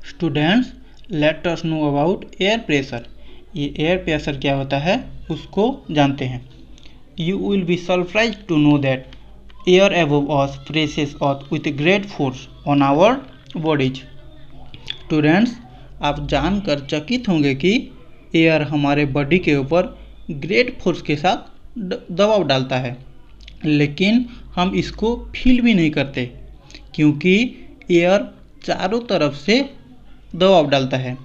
Students, let us know about air pressure. ये air pressure क्या होता है उसको जानते हैं। You will be surprise to know that air above us presses us with great force on our bodies. Students, आप जानकर चकित होंगे कि एयर हमारे बॉडी के ऊपर ग्रेट फोर्स के साथ दबाव डालता है, लेकिन हम इसको फील भी नहीं करते क्योंकि एयर चारों तरफ से दबाव डालता है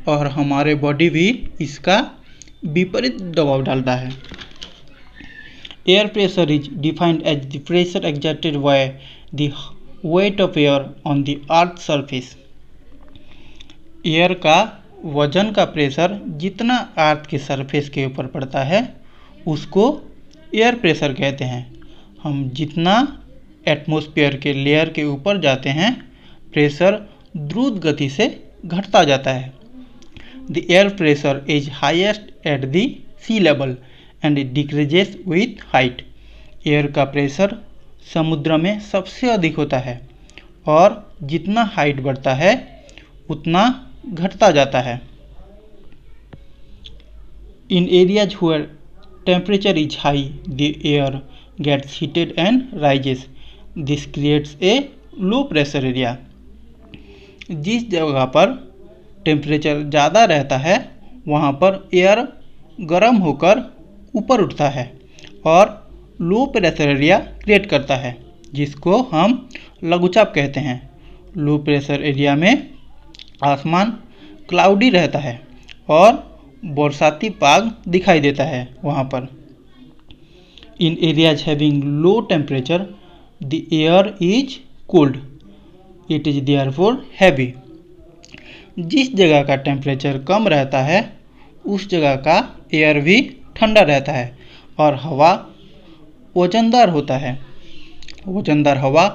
और हमारे बॉडी भी इसका विपरीत दबाव डालता है। Air pressure is defined as the pressure exerted by the weight of air on the earth surface. Air का वजन का प्रेशर जितना अर्थ के सरफेस के ऊपर पड़ता है उसको एयर प्रेशर कहते हैं। हम जितना एटमॉस्फेयर के लेयर के ऊपर जाते हैं प्रेशर द्रुत गति से घटता जाता है। The air pressure is highest at the sea level and it decreases with height. Air का प्रेशर समुद्र में सबसे अधिक होता है और जितना हाइट बढ़ता है उतना घटता जाता है। In areas where temperature is high the air gets heated and rises. This creates a low pressure area. जिस जगह पर टेम्परेचर ज़्यादा रहता है वहाँ पर एयर गर्म होकर ऊपर उठता है और लो प्रेशर एरिया क्रिएट करता है जिसको हम लघुचाप कहते हैं। लो प्रेशर एरिया में आसमान क्लाउडी रहता है और बरसाती पाग दिखाई देता है वहाँ पर। In areas having low temperature the air is cold, it is therefore heavy. जिस जगह का टेम्परेचर कम रहता है उस जगह का एयर भी ठंडा रहता है और हवा वजनदार होता है। वजनदार हवा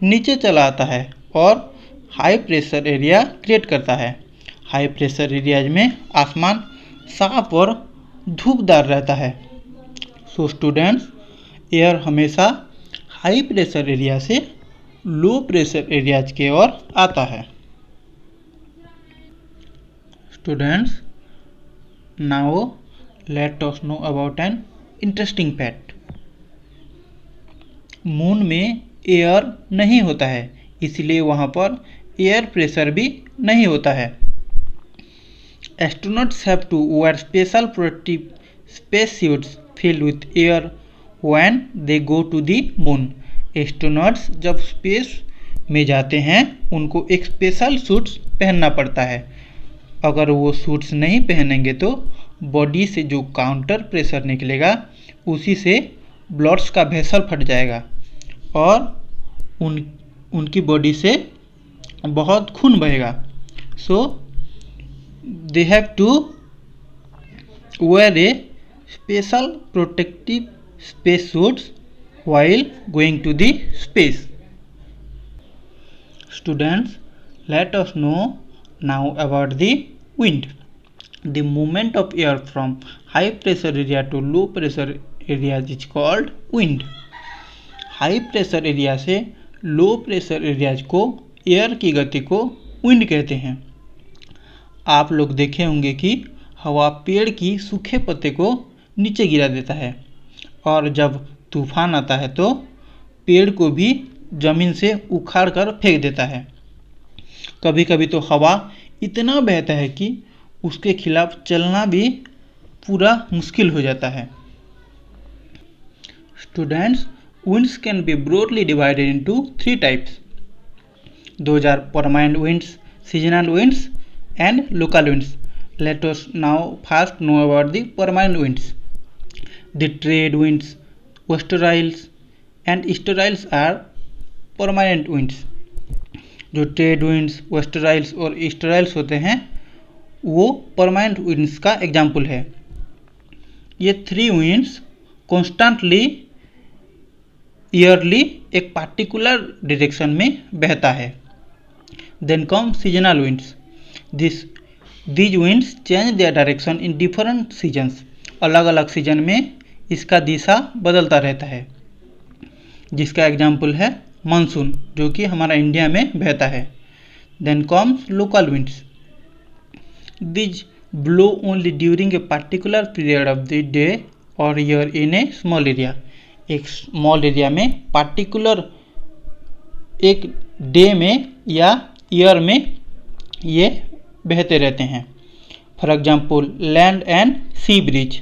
नीचे चला आता है और हाई प्रेशर एरिया क्रिएट करता है। हाई प्रेशर एरियाज में आसमान साफ और धूपदार रहता है। सो स्टूडेंट्स, एयर हमेशा हाई प्रेशर एरिया से लो प्रेशर एरियाज की ओर आता है। Students, now let us know about an interesting fact. Moon में एयर नहीं होता है, इसलिए वहाँ पर एयर प्रेशर भी नहीं होता है। Astronauts have to wear special protective space suits filled with air when they go to the moon. Astronauts जब स्पेस में जाते हैं उनको एक स्पेशल सूट्स पहनना पड़ता है। अगर वो सूट्स नहीं पहनेंगे तो बॉडी से जो काउंटर प्रेशर निकलेगा उसी से ब्लड्स का वेसल फट जाएगा और उनकी बॉडी से बहुत खून बहेगा। So they have to wear a special protective space suits while going to the space. Students, let us know now about the wind. The movement of air from high pressure area to low pressure area is called wind. High pressure area से low pressure areas को air की गति को wind कहते हैं। आप लोग देखे होंगे कि हवा पेड़ की सूखे पत्ते को नीचे गिरा देता है और जब तूफान आता है तो पेड़ को भी ज़मीन से उखाड़ कर फेंक देता है। कभी कभी तो हवा इतना बहता है कि उसके खिलाफ चलना भी पूरा मुश्किल हो जाता है। Students, winds can be broadly divided into 3 types. Those are permanent winds, seasonal winds and local winds. Let us now first know about the permanent winds. The trade winds, westerlies and easterlies are permanent winds. जो trade winds, westerlies और easterlies होते हैं वो permanent winds का example है। ये 3 winds constantly yearly एक particular direction में बहता है। Then come seasonal winds. These winds change their direction in different seasons. अलग अलग सीजन में इसका दिशा बदलता रहता है, जिसका एग्जाम्पल है मानसून जो कि हमारा इंडिया में बहता है। Then comes local winds. These blow only during a particular period of the day or year in a small area. एक स्मॉल एरिया में पार्टिकुलर एक डे में या ईयर में ये बहते रहते हैं. For example land and sea breeze.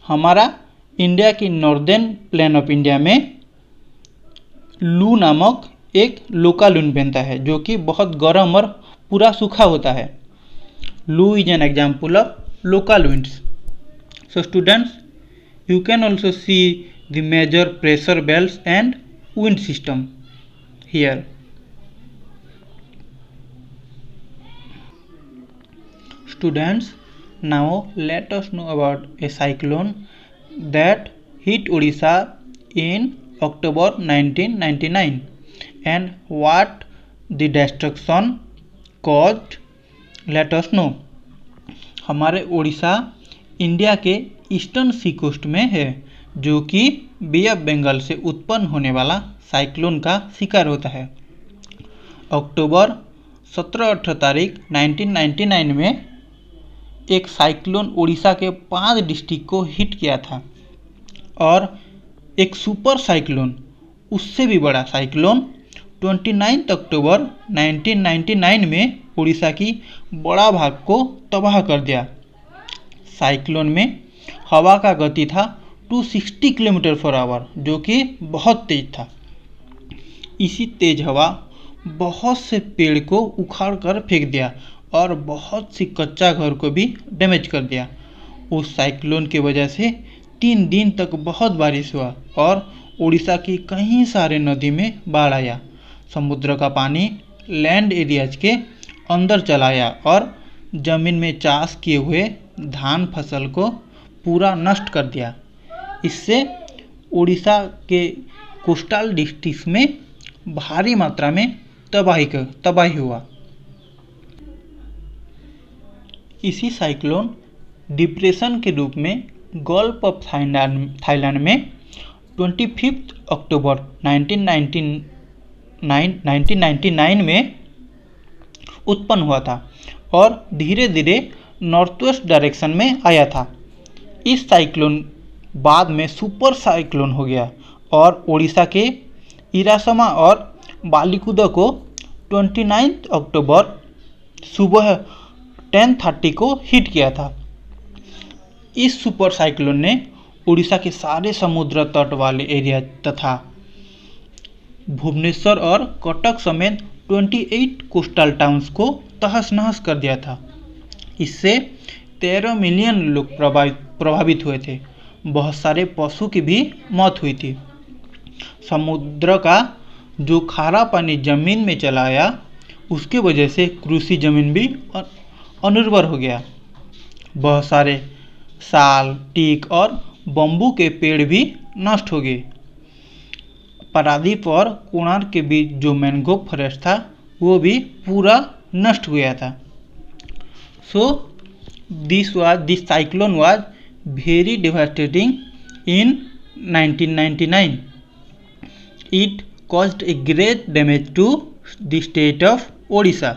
हमारा इंडिया की नॉर्दर्न प्लेन ऑफ इंडिया में लू नामक एक लोकल विंड बनता है जो कि बहुत गर्म और पूरा सूखा होता है. लू is an example of local winds. So students, you can also see the major pressure belts and wind system here. Students, now let us know about a cyclone that hit Odisha in October 1999 and what the destruction caused. Let us know. हमारे Orissa India के eastern सी coast में है जो कि बे of Bengal से उत्पन्न होने वाला साइक्लोन का शिकार होता है. अक्टूबर 17-18 तारीख 1999 में एक साइक्लोन उड़ीसा के 5 डिस्ट्रिक्ट को हिट किया था और एक सुपर साइक्लोन, उससे भी बड़ा साइक्लोन 29 अक्टूबर 1999 में उड़ीसा की बड़ा भाग को तबाह कर दिया. साइक्लोन में हवा का गति था 260 किलोमीटर पर आवर जो कि बहुत तेज था. इसी तेज हवा बहुत से पेड़ को उखाड़ कर फेंक दिया और बहुत सी कच्चा घर को भी डैमेज कर दिया. उस साइक्लोन की वजह से 3 दिन तक बहुत बारिश हुआ और उड़ीसा की कई सारे नदी में बाढ़ आया. समुद्र का पानी लैंड एरियाज के अंदर चला आया और ज़मीन में चाष किए हुए धान फसल को पूरा नष्ट कर दिया. इससे उड़ीसा के कोस्टल डिस्ट्रिक्ट में भारी मात्रा में तबाही हुआ. इसी साइक्लोन डिप्रेशन के रूप में गल्फ ऑफ थाईलैंड में 25 अक्टूबर 1999 में उत्पन्न हुआ था और धीरे धीरे नॉर्थ वेस्ट डायरेक्शन में आया था. इस साइक्लोन बाद में सुपर साइक्लोन हो गया और उड़ीसा के इरासमा और बालीकुदा को 29 अक्टूबर सुबह 10:30 को हिट किया था. इस सुपर साइक्लोन ने उड़ीसा के सारे समुद्र तट वाले एरिया तथा भुवनेश्वर और कटक समेत 28 कोस्टल टाउन्स को तहस नहस कर दिया था. इससे 13 मिलियन लोग प्रभावित हुए थे. बहुत सारे पशु की भी मौत हुई थी. समुद्र का जो खारा पानी जमीन में चला आया उसके वजह से कृषि जमीन भी अनिर्भर हो गया. बहुत सारे साल, टीक और बम्बू के पेड़ भी नष्ट हो गए. पारादीप और कोणार्क के बीच जो मैंग्रोव फॉरेस्ट था वो भी पूरा नष्ट हो गया था. So this cyclone was very devastating in 1999. It caused a great damage to the state of Odisha.